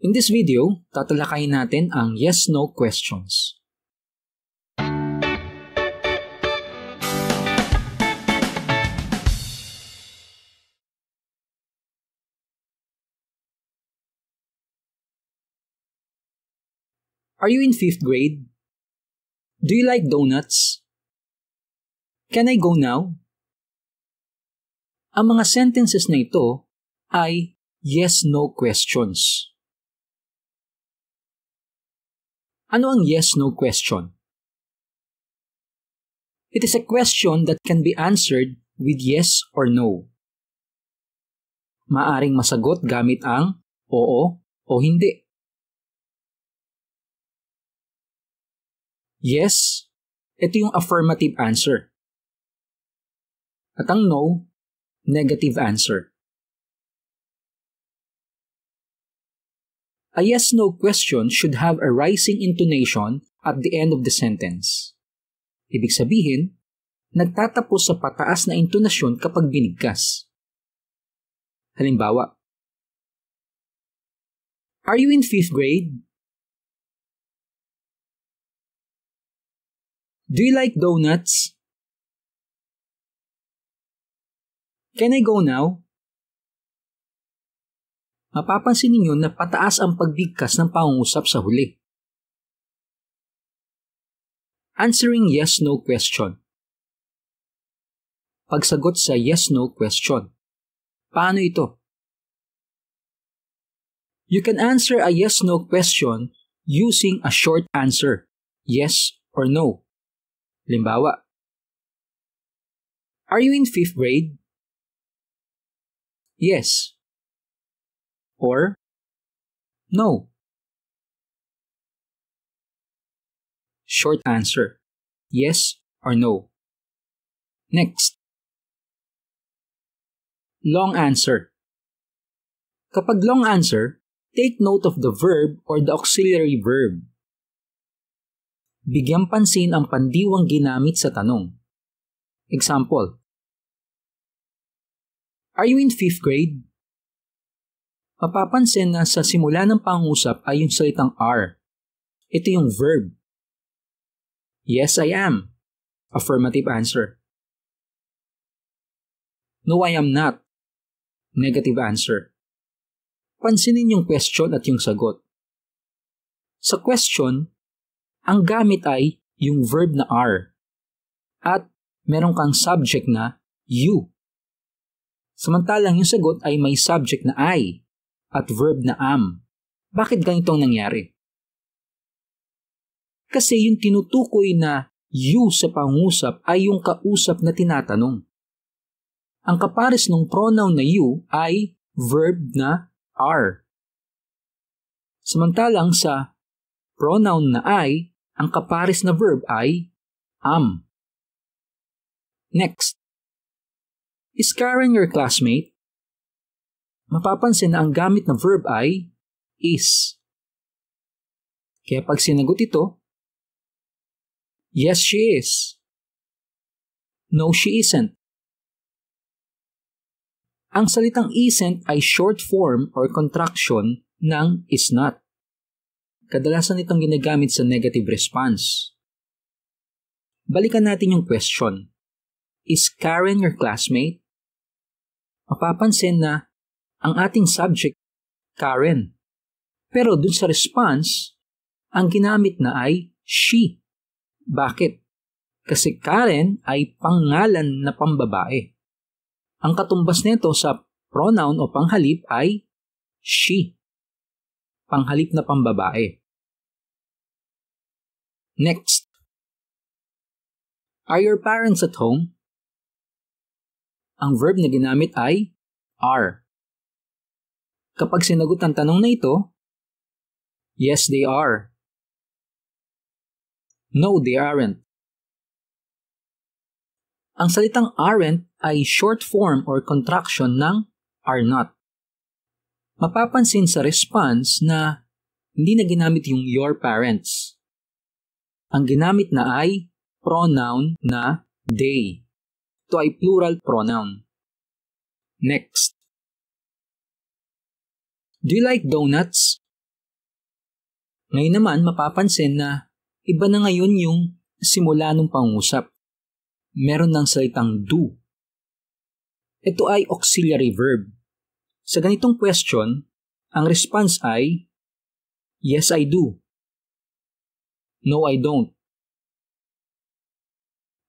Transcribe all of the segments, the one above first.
In this video, tatalakayin natin ang yes-no questions. Are you in 5th grade? Do you like donuts? Can I go now? Ang mga sentences na ito ay yes-no questions. Ano ang yes-no question? It is a question that can be answered with yes or no. Maaring masagot gamit ang oo o hindi. Yes, ito yung affirmative answer. At ang no, negative answer. A yes-no question should have a rising intonation at the end of the sentence. Ibig sabihin, nagtatapos sa pataas na intonasyon kapag binigkas. Halimbawa, are you in 5th grade? Do you like donuts? Can I go now? Mapapansin ninyo na pataas ang pagbigkas ng pangungusap sa huli. Answering yes-no question. Pagsagot sa yes-no question. Paano ito? You can answer a yes-no question using a short answer, yes or no. Halimbawa, are you in 5th grade? Yes. Or no. Short answer, yes or no. Next. Long answer. Kapag long answer, take note of the verb or the auxiliary verb. Bigyang pansin ang pandiwang ginamit sa tanong. Example, are you in 5th grade? Mapapansin na sa simula ng pangusap ay yung salitang are. Ito yung verb. Yes, I am. Affirmative answer. No, I am not. Negative answer. Pansinin yung question at yung sagot. Sa question, ang gamit ay yung verb na are. At meron kang subject na you. Samantalang yung sagot ay may subject na I at verb na am. Bakit ganitong nangyari? Kasi yung tinutukoy na you sa pangusap ay yung kausap na tinatanong. Ang kapares ng pronoun na you ay verb na are. Samantalang sa pronoun na I, ang kapares na verb ay am. Next. Is Karen your classmate? Mapapansin na ang gamit na verb ay is. Kaya pag sinagot ito, yes, she is. No, she isn't. Ang salitang isn't ay short form or contraction ng is not. Kadalasan itong ginagamit sa negative response. Balikan natin yung question. Is Karen your classmate? Mapapansin na ang ating subject, Karen. Pero dun sa response, ang ginamit na ay she. Bakit? Kasi Karen ay pangalan na pambabae. Ang katumbas nito sa pronoun o panghalip ay she. Panghalip na pambabae. Next. Are your parents at home? Ang verb na ginamit ay are. Kapag sinagot ang tanong na ito, yes, they are. No, they aren't. Ang salitang aren't ay short form or contraction ng are not. Mapapansin sa response na hindi na ginamit yung your parents. Ang ginamit na ay pronoun na they. Ito ay plural pronoun. Next. Do you like donuts? Ngayon naman mapapansin na iba na ngayon yung simula ng pangusap. Meron ng salitang do. Ito ay auxiliary verb. Sa ganitong question, ang response ay yes, I do. No, I don't.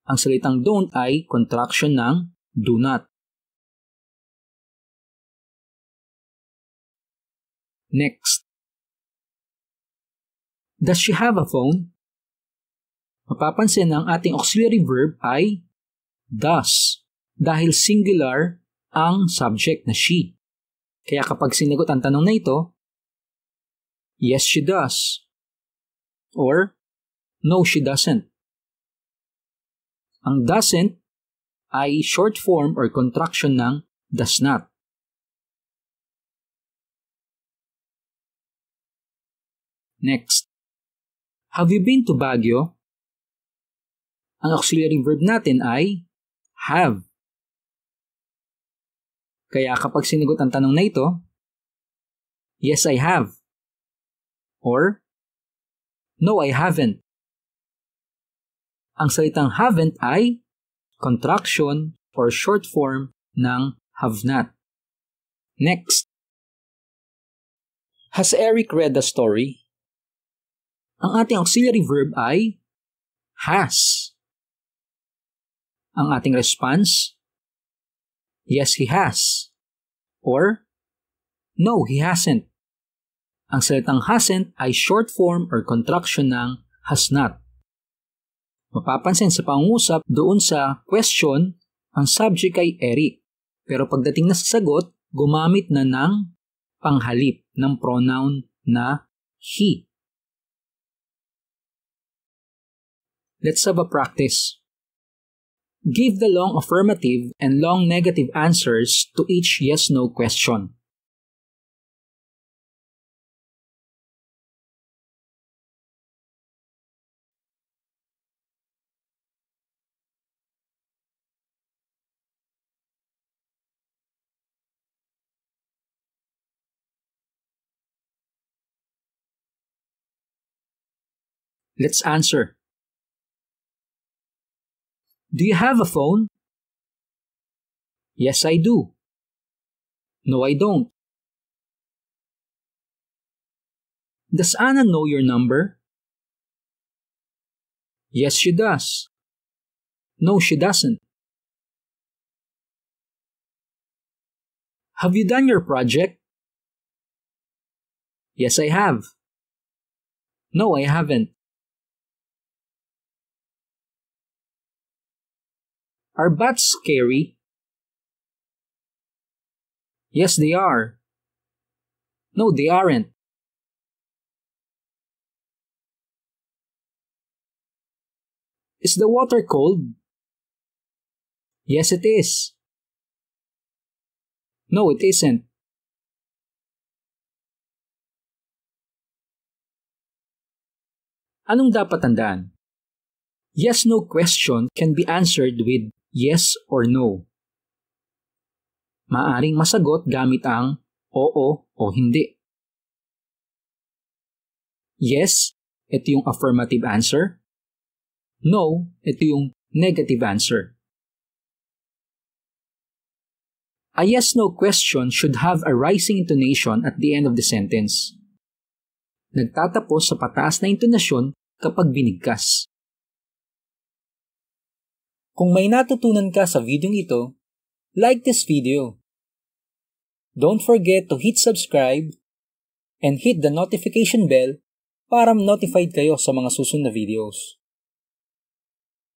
Ang salitang don't ay contraction ng do not. Next. Does she have a phone? Mapapansin na ang ating auxiliary verb ay does dahil singular ang subject na she. Kaya kapag sinagot ang tanong na ito, yes, she does. Or, no, she doesn't. Ang doesn't ay short form or contraction ng does not. Next. Have you been to Baguio? Ang auxiliary verb natin ay have. Kaya kapag sinagot ang tanong na ito, yes, I have. Or, no, I haven't. Ang salitang haven't ay contraction or short form ng have not. Next. Has Eric read the story? Ang ating auxiliary verb ay has. Ang ating response, yes, he has. Or, no, he hasn't. Ang salitang hasn't ay short form or contraction ng has not. Mapapansin sa pangungusap doon sa question, ang subject ay Eric. Pero pagdating na sa sagot, gumamit na ng panghalip ng pronoun na he. Let's have a practice. Give the long affirmative and long negative answers to each yes-no question. Let's answer. Do you have a phone? Yes, I do. No, I don't. Does Anna know your number? Yes, she does. No, she doesn't. Have you done your project? Yes, I have. No, I haven't. Are bats scary? Yes, they are. No, they aren't. Is the water cold? Yes, it is. No, it isn't. Anong dapat tandaan? Yes-no question can be answered with yes or no. Maaring masagot gamit ang oo o hindi. Yes, ito yung affirmative answer. No, ito yung negative answer. A yes-no question should have a rising intonation at the end of the sentence. Nagtatapos sa pataas na intonasyon kapag binigkas. Kung may natutunan ka sa video ito, like this video. Don't forget to hit subscribe and hit the notification bell para notified kayo sa mga susunod na videos.